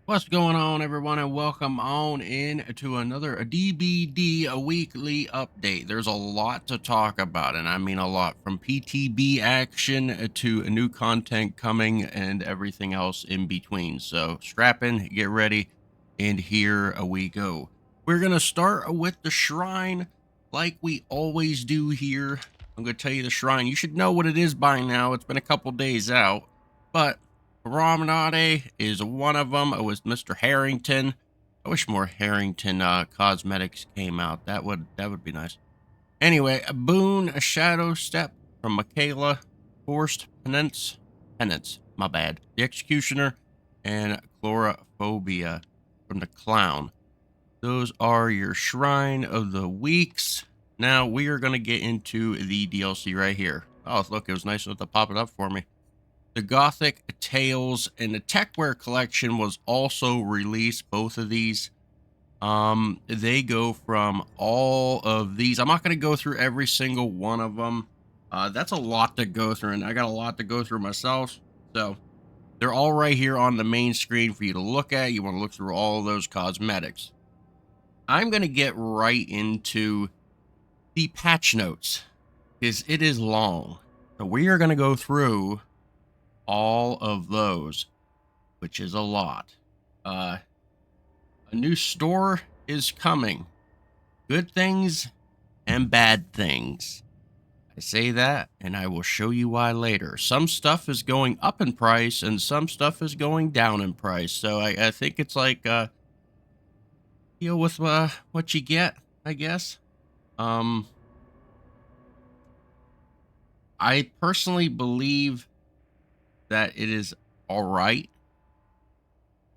What's going on, everyone, and welcome on in to another DBD, a weekly update. There's a lot to talk about, and I mean a lot, from PTB action to new content coming and everything else in between. So strap in, get ready, and here we go. We're going to start with the shrine like we always do here. I'm going to tell you the shrine. You should know what it is by now. It's been a couple days out, but Promenade is one of them. It was Mr. Harrington. I wish more Harrington cosmetics came out. That would be nice. Anyway, a boon, a shadow step from Michaela, forced penance. My bad. The executioner and chlorophobia from the clown. Those are your shrine of the weeks. Now we are going to get into the DLC right here. Oh, look, it was nice enough to pop it up for me. The Gothic Tales and the Techwear collection was also released. Both of these, they go from all of these. I'm not going to go through every single one of them. That's a lot to go through, and I got a lot to go through myself. So they're all right here on the main screen for you to look at. You want to look through all of those cosmetics. I'm going to get right into the patch notes because it is long. So we are going to go through all of those, which is a lot. A new store is coming. Good things and bad things. I say that, and I will show you why later. Some stuff is going up in price, and some stuff is going down in price. So I think it's like deal with what you get, I guess. Um, I personally believe that it is all right.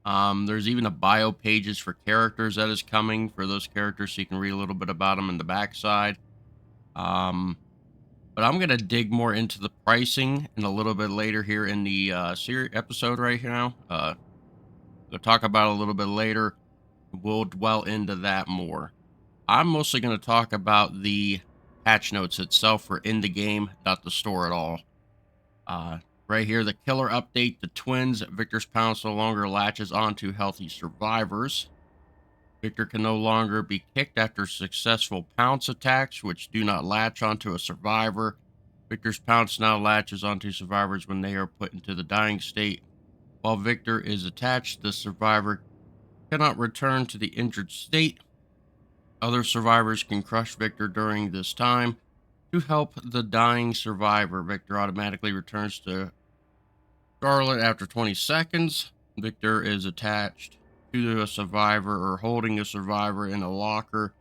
There's even a bio pages for characters that is coming for those characters, so you can read a little bit about them in the backside. Um, but I'm gonna dig more into the pricing in a little bit later here in the series episode right now. We'll talk about it a little bit later. We'll dwell into that more. I'm mostly gonna talk about the patch notes itself for in the game, not the store at all. Uh, right here, the killer update. The twins, Victor's pounce no longer latches onto healthy survivors. Victor can no longer be kicked after successful pounce attacks, which do not latch onto a survivor. Victor's pounce now latches onto survivors when they are put into the dying state. While Victor is attached, the survivor cannot return to the injured state. Other survivors can crush Victor during this time. To help the dying survivor, Victor automatically returns to Charlotte after 20 seconds. Victor is attached to a survivor or holding a survivor in a locker.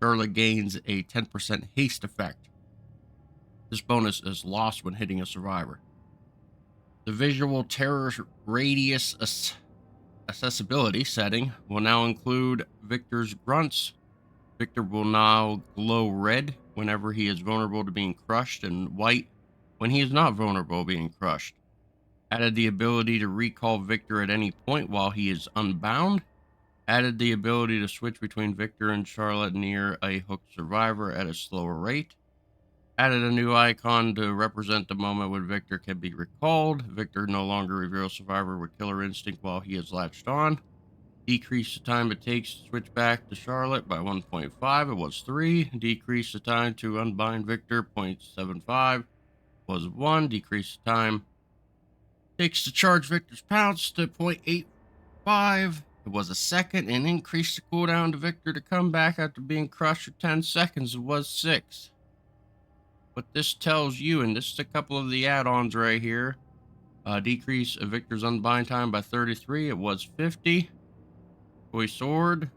Charlotte gains a 10% haste effect. This bonus is lost when hitting a survivor. The visual terror radius accessibility setting will now include Victor's grunts. Victor will now glow red whenever he is vulnerable to being crushed and white when he is not vulnerable to being crushed. Added the ability to recall Victor at any point while he is unbound. Added the ability to switch between Victor and Charlotte near a hooked survivor at a slower rate. Added a new icon to represent the moment when Victor can be recalled. Victor no longer reveals survivor with killer instinct while he is latched on. Decrease the time it takes to switch back to Charlotte by 1.5. It was 3. Decrease the time to unbind Victor 0.75 was 1. Decrease the time takes to charge Victor's pounce to 0.85. It was a second, and increased the cooldown to Victor to come back after being crushed for 10 seconds. It was 6. What this tells you, and this is a couple of the add-ons right here. Decrease Victor's unbind time by 33. It was 50. Toy sword.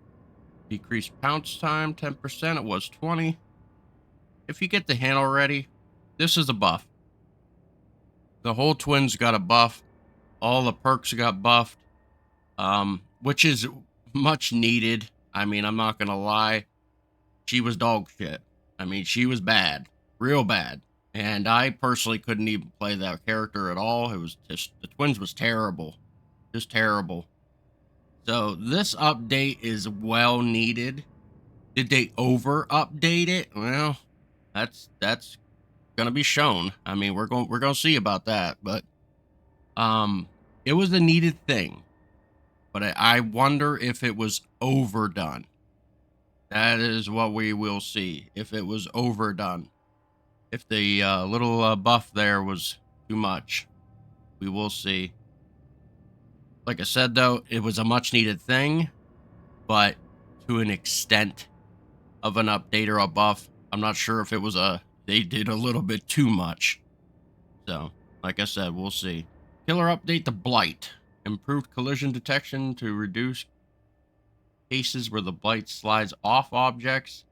Decrease pounce time 10%. It was 20. If you get the hint already, this is a buff. The whole twins got a buff. All the perks got buffed, which is much needed. I mean, I'm not gonna lie, she was dog shit. I mean, she was bad, real bad, and I personally couldn't even play that character at all. It was just the twins was terrible, just terrible. So this update is well needed. Did they over update it? Well, that's gonna be shown. I mean, we're gonna see about that, but it was a needed thing. but I wonder if it was overdone. That is what we will see, if it was overdone. If the little buff there was too much, we will see. Like I said, though, it was a much needed thing, but to an extent of an update or a buff, I'm not sure if it was they did a little bit too much. So, like I said, we'll see. Killer update the Blight. Improved collision detection to reduce cases where the Blight slides off objects.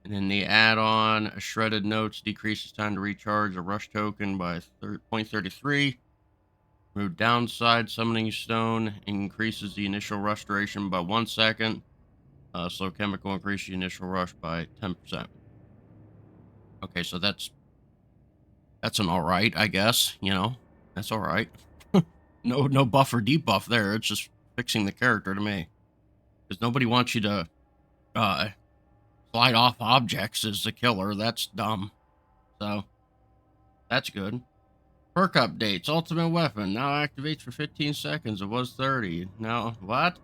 And then the add-on, Shredded Notes, decreases time to recharge a rush token by 0.33. Remove downside, Summoning Stone increases the initial rush duration by 1 second. Slow Chemical increases the initial rush by 10%. Okay, so that's an all right, I guess. You know, that's all right. No buff or debuff there. It's just fixing the character to me, because nobody wants you to slide off objects as the killer. That's dumb. So that's good. Perk updates. Ultimate weapon now activates for 15 seconds. It was 30. Now what?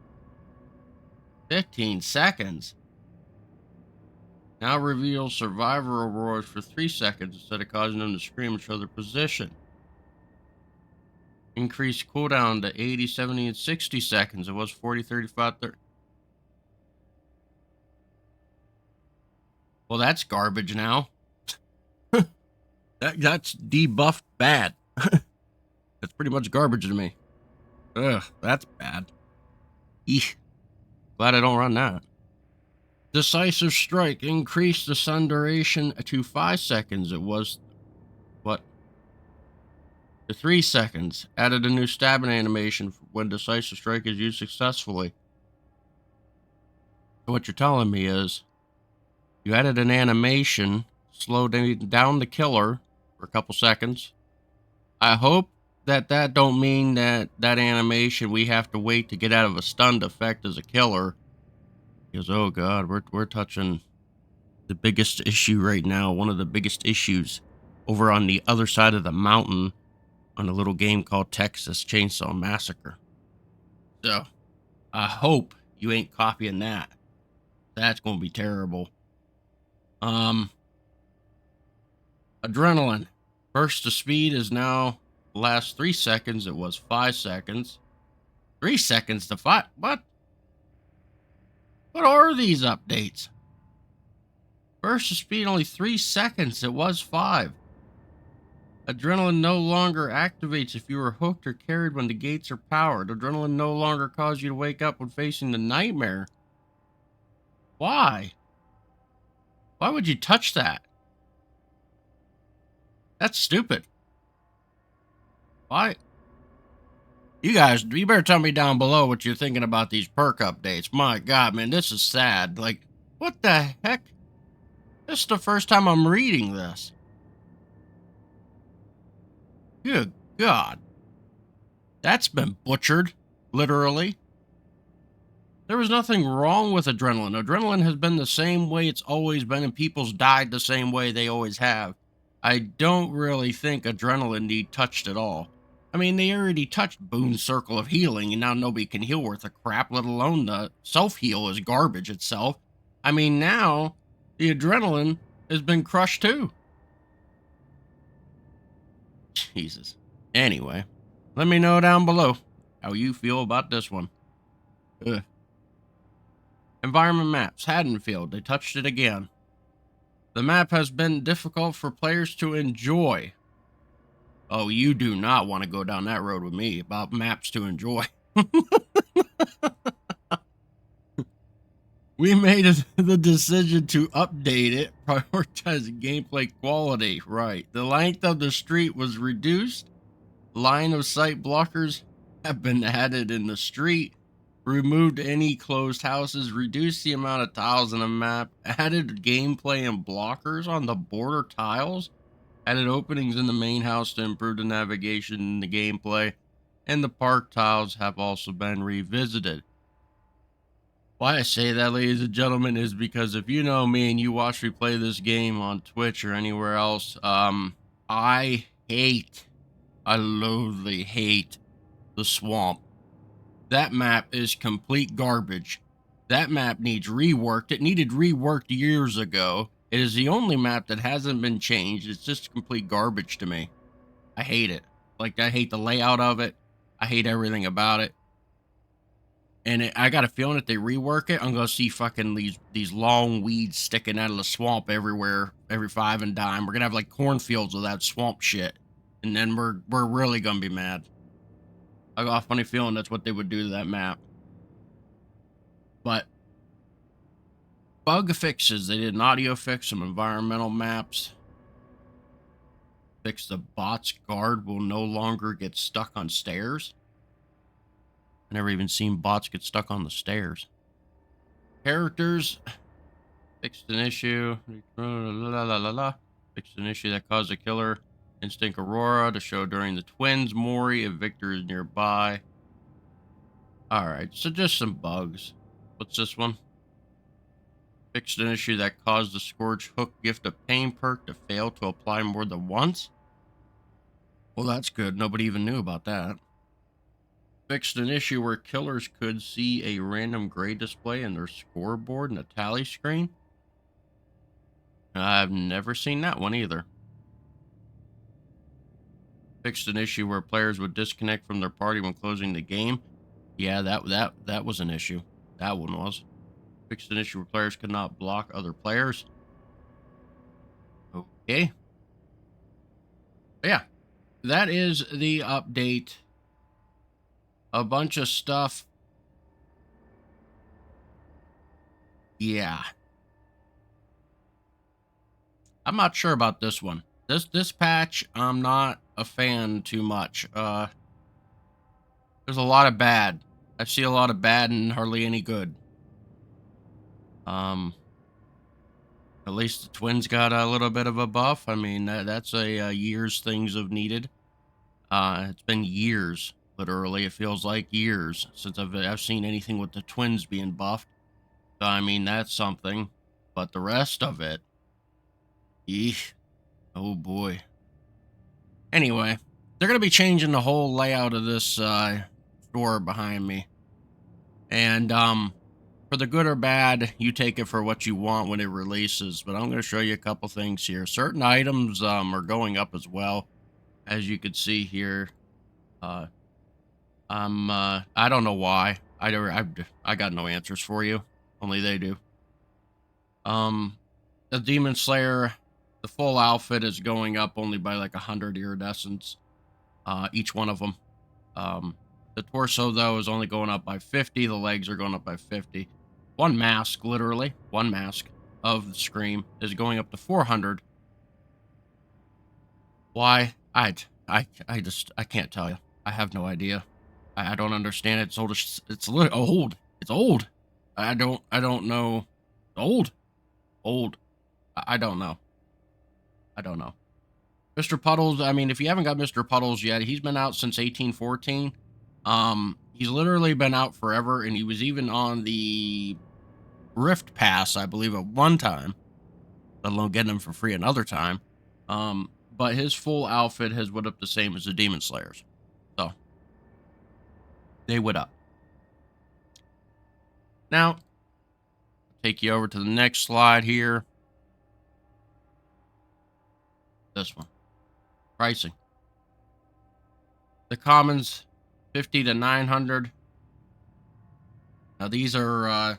15 seconds. Now reveals survivor aurors for 3 seconds instead of causing them to scream and show their position. Increase cooldown to 80, 70, and 60 seconds. It was 40, 35, 30. Well, that's garbage now. That's debuffed bad. That's pretty much garbage to me. Ugh, that's bad. Eek. Glad I don't run that. Decisive Strike. Increased the stun duration to 5 seconds. It was, what? To 3 seconds. Added a new stabbing animation when Decisive Strike is used successfully. So what you're telling me is, you added an animation, slowed down the killer for a couple seconds. I hope that don't mean that animation we have to wait to get out of a stunned effect as a killer. Because, oh god, we're touching the biggest issue right now. One of the biggest issues over on the other side of the mountain on a little game called Texas Chainsaw Massacre. So, I hope you ain't copying that. That's going to be terrible. Adrenaline. Burst of speed is now last 3 seconds. It was 5 seconds. 3 seconds to 5. What? What are these updates? Burst of speed only 3 seconds. It was 5. Adrenaline no longer activates if you are hooked or carried when the gates are powered. Adrenaline no longer causes you to wake up when facing the nightmare. Why? Why would you touch that? That's stupid. Why? You guys, you better tell me down below what you're thinking about these perk updates. My god, man, this is sad. Like, what the heck? This is the first time I'm reading this. Good god. That's been butchered, literally. There was nothing wrong with adrenaline. Adrenaline has been the same way it's always been, and people's died the same way they always have. I don't really think adrenaline need touched at all. I mean, they already touched Boone's Circle of Healing, and now nobody can heal worth a crap, let alone the self-heal is garbage itself. I mean, now the adrenaline has been crushed too. Jesus. Anyway, let me know down below how you feel about this one. Ugh. Environment maps. Haddonfield. They touched it again. The map has been difficult for players to enjoy. Oh, you do not want to go down that road with me about maps to enjoy. We made the decision to update it, prioritizing gameplay quality. Right. The length of the street was reduced. Line of sight blockers have been added in the street. Removed any closed houses, reduced the amount of tiles in the map, added gameplay and blockers on the border tiles, added openings in the main house to improve the navigation and the gameplay, and the park tiles have also been revisited. Why I say that, ladies and gentlemen, is because if you know me and you watch me play this game on Twitch or anywhere else, I loathly hate the swamp. That map is complete garbage. That map needs reworked. It needed reworked years ago. It is the only map that hasn't been changed. It's just complete garbage to me. I hate it. Like, I hate the layout of it. I hate everything about it. And I got a feeling if they rework it, I'm gonna see fucking these long weeds sticking out of the swamp everywhere, every five and dime. We're gonna have like cornfields of that swamp shit, and then we're really gonna be mad. I got a funny feeling that's what they would do to that map. But bug fixes, they did an audio fix, some environmental maps. Fix the bot's guard will no longer get stuck on stairs. I never even seen bots get stuck on the stairs. Characters fixed an issue. Fixed an issue that caused a killer instinct Aurora to show during the twins Mori if Victor is nearby. Alright, so just some bugs. What's this one? Fixed an issue that caused the Scourge Hook Gift of Pain perk to fail to apply more than once. Well, that's good. Nobody even knew about that. Fixed an issue where killers could see a random gray display in their scoreboard and a tally screen. I've never seen that one either. Fixed an issue where players would disconnect from their party when closing the game. Yeah, that was an issue. That one was. Fixed an issue where players could not block other players. Okay. But yeah, that is the update. A bunch of stuff. Yeah. I'm not sure about this one. This patch, I'm not a fan too much. There's a lot of bad. I see a lot of bad and hardly any good. At least the twins got a little bit of a buff. I mean, that's a year's things have needed. It's been years, literally. It feels like years since I've seen anything with the twins being buffed. So I mean, that's something. But the rest of it, eesh, oh boy. Anyway, they're gonna be changing the whole layout of this store behind me, and for the good or bad, you take it for what you want when it releases. But I'm going to show you a couple things here. Certain items are going up as well, as you can see here. Uh, I don't know why. I got no answers for you. Only they do. The Demon Slayer, the full outfit is going up only by like 100 iridescence. Each one of them. The torso though is only going up by 50. The legs are going up by 50. One mask, literally, one mask of the Scream is going up to 400. Why? I can't tell you. I have no idea. I don't understand it. It's old. It's old. It's old. I don't know. Old. Old. I don't know. I don't know. Mr. Puddles, I mean, if you haven't got Mr. Puddles yet, he's been out since 1814. He's literally been out forever, and he was even on the Rift Pass, I believe, at one time, let alone getting him for free another time. But his full outfit has went up the same as the Demon Slayers. So, they went up. Now, I'll take you over to the next slide here. This one. Pricing. The commons, 50 to 900. Now, these are,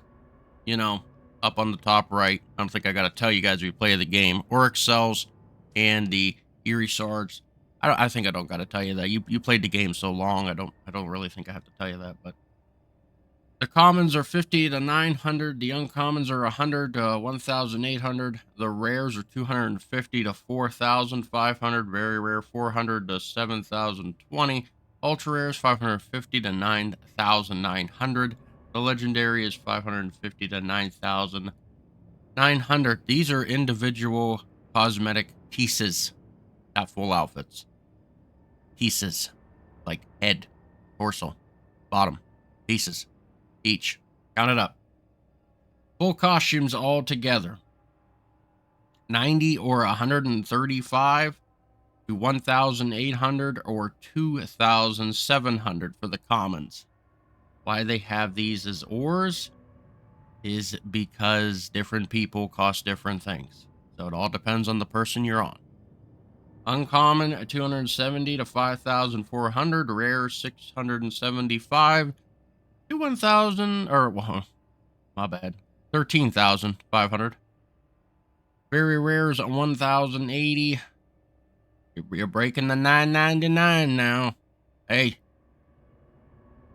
up on the top right. I don't think I got to tell you guys if you play the game. Auric Cells and the Eerie Shards. I think I don't got to tell you that. You played the game so long. I don't really think I have to tell you that. But the commons are 50 to 900. The uncommons are 100 to 1,800. The rares are 250 to 4,500. Very rare 400 to 7,020. Ultra rares 550 to 9,900. The legendary is 550 to 9,900. These are individual cosmetic pieces, not full outfits. Pieces, like head, torso, bottom, pieces, each. Count it up. Full costumes all together. 90 or 135 to 1,800 or 2,700 for the commons. Why they have these as ores is because different people cost different things. So it all depends on the person you're on. Uncommon 270 to 5,400, rare 675 to 1,000, or well, my bad, 13,500. Very rares 1,080. You're breaking the 999 now. Hey,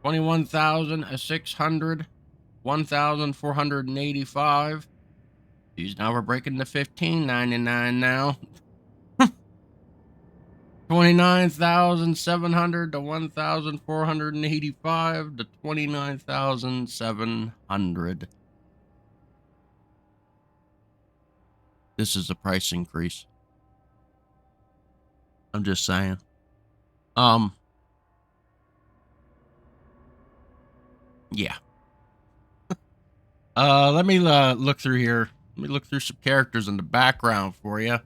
21,600, 1,485. These now we're breaking the 15.99 now. 29,700 to 1,485 to 29,700. This is a price increase. I'm just saying. Yeah. Let me look through here. Let me look through some characters in the background for you.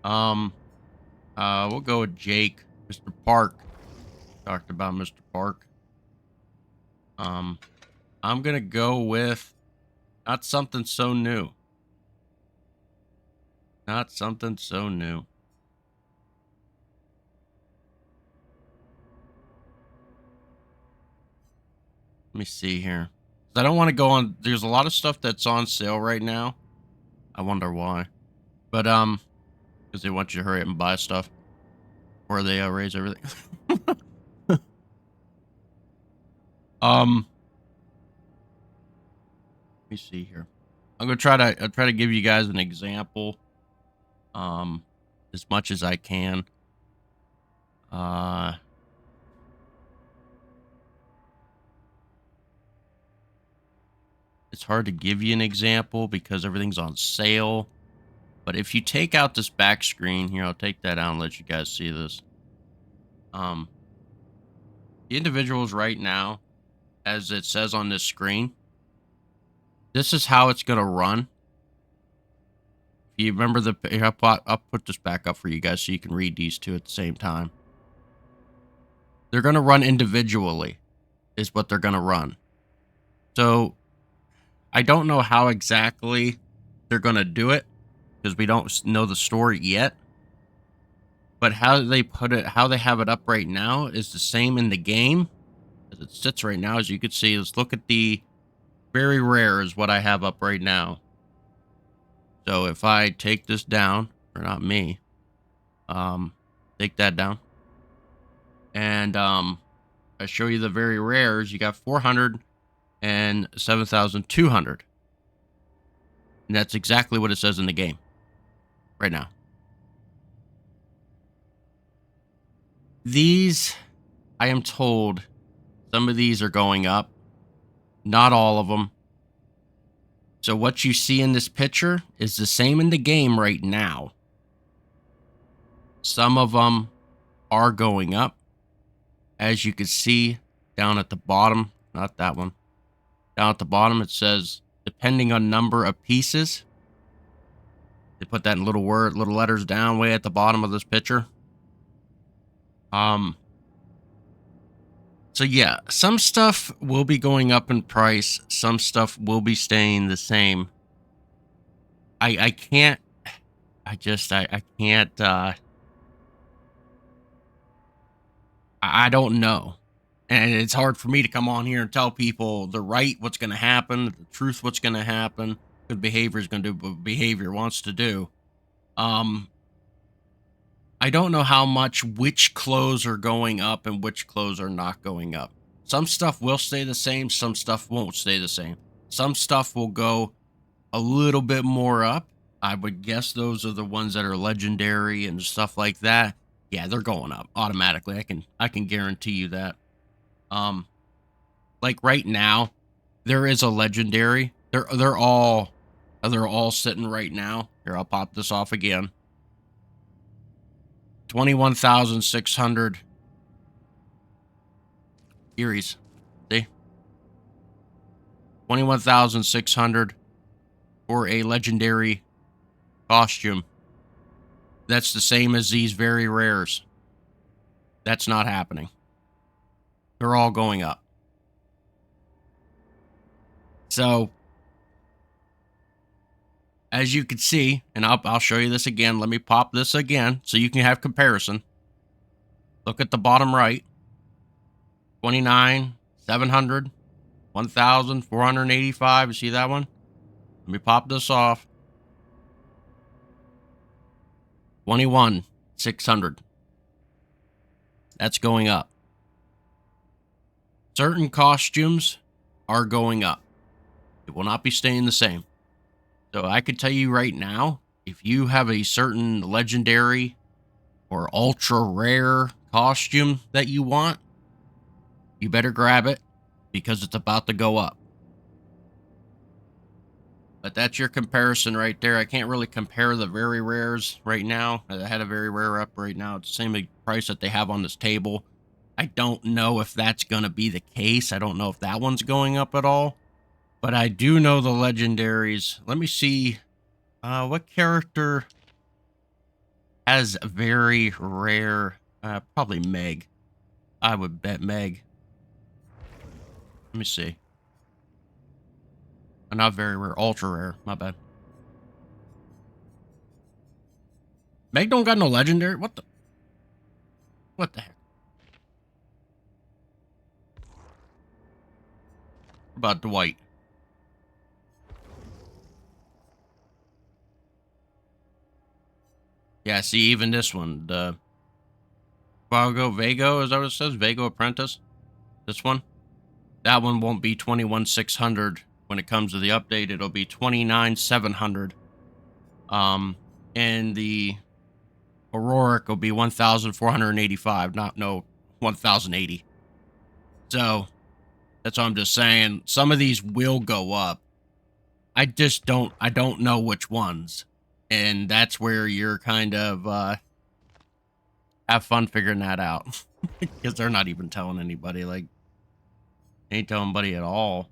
We'll go with Jake, Mr. Park. Talked about Mr. Park. I'm gonna go with not something so new. Not something so new. Let me see here. I don't want to go on. There's a lot of stuff that's on sale right now. I wonder why. But because they want you to hurry up and buy stuff, or they raise everything. Let me see here. I'm gonna try to give you guys an example, as much as I can. It's hard to give you an example because everything's on sale. But if you take out this back screen here, I'll take that out and let you guys see this. The individuals right now, as it says on this screen, this is how it's gonna run. If you remember I'll put this back up for you guys so you can read these two at the same time. They're gonna run individually, is what they're gonna run. So I don't know how exactly they're gonna do it because we don't know the story yet. But how they put it, how they have it up right now is the same in the game as it sits right now. As you can see, let's look at the very rare is what I have up right now. So if I take this down, or not me, take that down, and I show you the very rares, you got 400 and 7,200. And that's exactly what it says in the game right now. These, I am told, some of these are going up. Not all of them. So what you see in this picture is the same in the game right now. Some of them are going up. As you can see down at the bottom, not that one. Down at the bottom, it says, depending on number of pieces. They put that in little letters down way at the bottom of this picture. So yeah, some stuff will be going up in price. Some stuff will be staying the same. I can't, I can't, I don't know. And it's hard for me to come on here and tell people the right what's going to happen, the truth what's going to happen, because behavior is going to do what behavior wants to do. I don't know how much which clothes are going up and which clothes are not going up. Some stuff will stay the same, some stuff won't stay the same. Some stuff will go a little bit more up. I would guess those are the ones that are legendary and stuff like that. Yeah, they're going up automatically. I can guarantee you that. Like right now, there is a legendary. They're all sitting right now. Here, I'll pop this off again. 21,600 Eries. See? 21,600 for a legendary costume. That's the same as these very rares. That's not happening. They're all going up. So, as you can see, and I'll show you this again. Let me pop this again so you can have comparison. Look at the bottom right. 29,700, 1,485. You see that one? Let me pop this off. 21,600. That's going up. Certain costumes are going up. It will not be staying the same. So I could tell you right now, if you have a certain legendary or ultra rare costume that you want, you better grab it because it's about to go up. But that's your comparison right there. I can't really compare the very rares right now. I had a very rare up right now. It's the same price that they have on this table. I don't know if that's going to be the case. I don't know if that one's going up at all. But I do know the legendaries. Let me see. What character has a very rare? Probably Meg. I would bet Meg. Let me see. Not very rare. Ultra rare. My bad. Meg don't got no legendary? What the? What the heck? What about Dwight? Yeah, see, even this one, the Vago, is that what it says? Vago Apprentice? This one? That one won't be 21,600 when it comes to the update. It'll be 29,700. And the Auroric will be 1,485, not 1,080. So, that's what I'm just saying. Some of these will go up. I don't know which ones. And that's where you're kind of, have fun figuring that out. Because they're not even telling anybody, like, ain't telling anybody at all.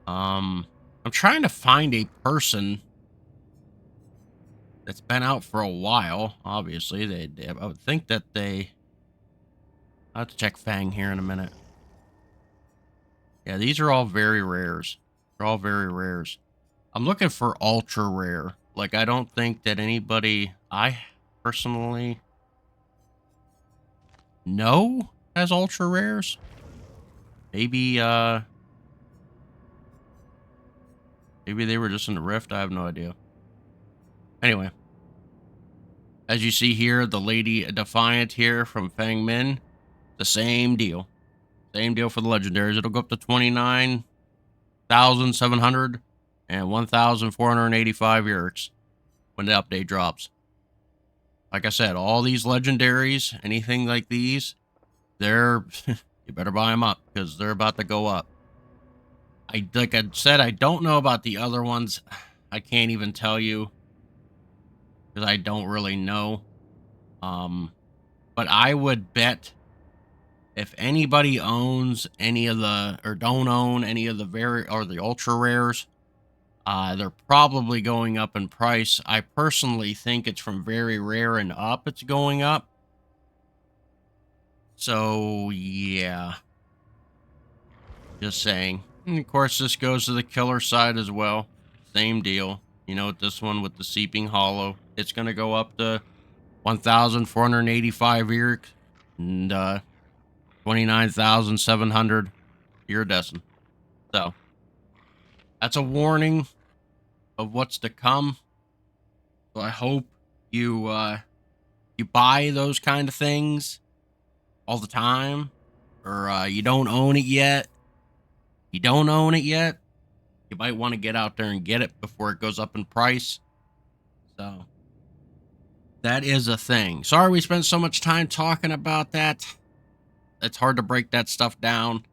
I'm trying to find a person that's been out for a while. Obviously, I would think that I'll have to check Fang here in a minute. Yeah, these are all very rares. They're all very rares. I'm looking for ultra rare. Like, I don't think that anybody I personally know has ultra rares. Maybe they were just in the Rift. I have no idea. Anyway, as you see here, the Lady Defiant here from Fang Min, the same deal. Same deal for the legendaries. It'll go up to 29,700 and 1,485 Yurks when the update drops. Like I said, all these legendaries, anything like these, you better buy them up because they're about to go up. Like I said, I don't know about the other ones. I can't even tell you because I don't really know. But I would bet if anybody owns any of the, or don't own any of the the ultra rares, they're probably going up in price. I personally think it's from very rare and up, it's going up. So, yeah. Just saying. And of course, this goes to the killer side as well. Same deal. You know, this one with the Seeping Hollow, it's going to go up to 1,485 Erik and 29,700 iridescent. So, that's a warning of what's to come. So I hope you buy those kind of things all the time, or you don't own it yet. You don't own it yet. You might want to get out there and get it before it goes up in price. So that is a thing. Sorry we spent so much time talking about that. It's hard to break that stuff down,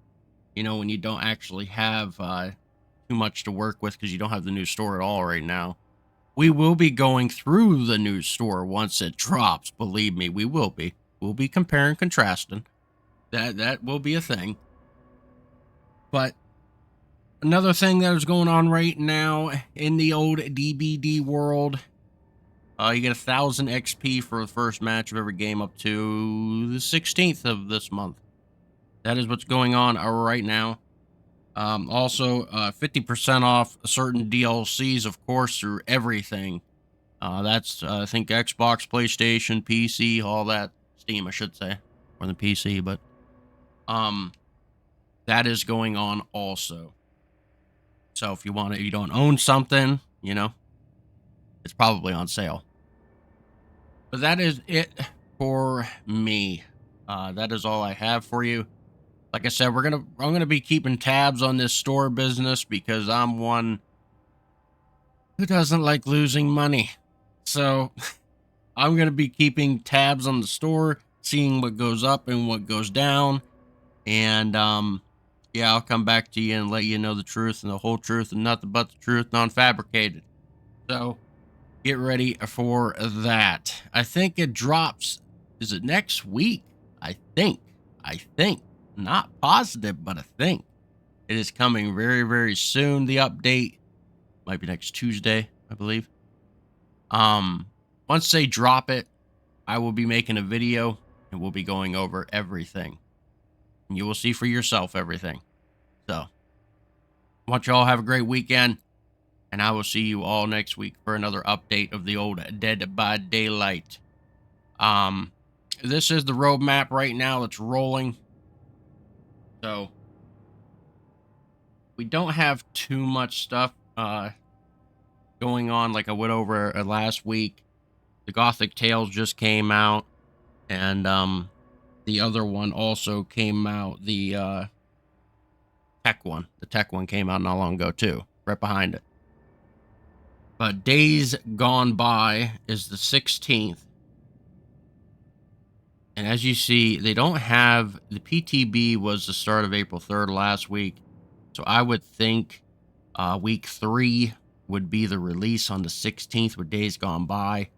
you know, when you don't actually have too much to work with because you don't have the new store at all right now. We will be going through the new store once it drops. Believe me, we will be. We'll be comparing, contrasting. That will be a thing. But another thing that is going on right now in the old DBD world, you get 1,000 XP for the first match of every game up to the 16th of this month. That is what's going on right now. Also, 50% off certain DLCs, of course, through everything. That's, I think, Xbox, PlayStation, PC, all that. Steam, I should say, more than PC, but um, that is going on also. So if you want to, you don't own something, it's probably on sale. But that is it for me. That is all I have for you. Like I said, I'm gonna be keeping tabs on this store business because I'm one who doesn't like losing money. So I'm gonna be keeping tabs on the store, seeing what goes up and what goes down, and yeah, I'll come back to you and let you know the truth and the whole truth and nothing but the truth, non-fabricated. So get ready for that. I think it drops. Is it next week? I think. I think. Not positive, but I think it is coming very, very soon. The update might be next Tuesday, I believe. Once they drop it, I will be making a video and we'll be going over everything. And you will see for yourself everything. So, I want you all have a great weekend. And I will see you all next week for another update of the old Dead by Daylight. Um, this is the roadmap right now that's rolling. So we don't have too much stuff going on like I went over last week. The Gothic Tales just came out, and the other one also came out. The tech one. The tech one came out not long ago too, right behind it. But Days Gone By is the 16th. And as you see, they don't have the PTB was the start of April 3rd last week. So I would think week 3 would be the release on the 16th with Days Gone By.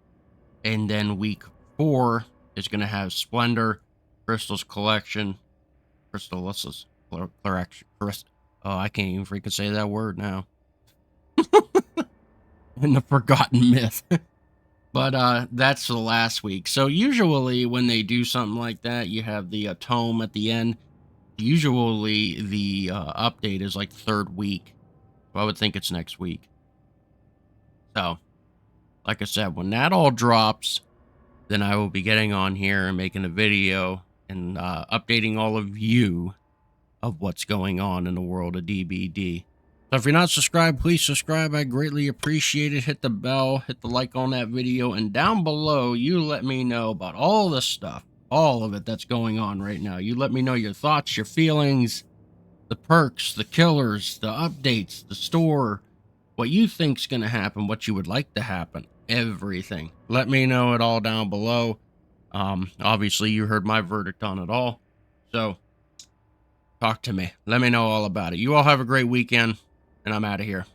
And then week 4 is going to have Splendor, Crystal's Collection, Crystal's Collection. Oh, I can't even freaking say that word now. And the Forgotten Myth. But that's the last week. So usually when they do something like that, you have the tome at the end. Usually the update is like the third week. So I would think it's next week. So, like I said, when that all drops, then I will be getting on here and making a video and updating all of you of what's going on in the world of DBD. So if you're not subscribed, please subscribe. I greatly appreciate it. Hit the bell, hit the like on that video, and down below, you let me know about all the stuff, all of it that's going on right now. You let me know your thoughts, your feelings, the perks, the killers, the updates, the store, what you think's going to happen, what you would like to happen, everything. Let me know it all down below. Obviously, you heard my verdict on it all. So, talk to me. Let me know all about it. You all have a great weekend. And I'm out of here.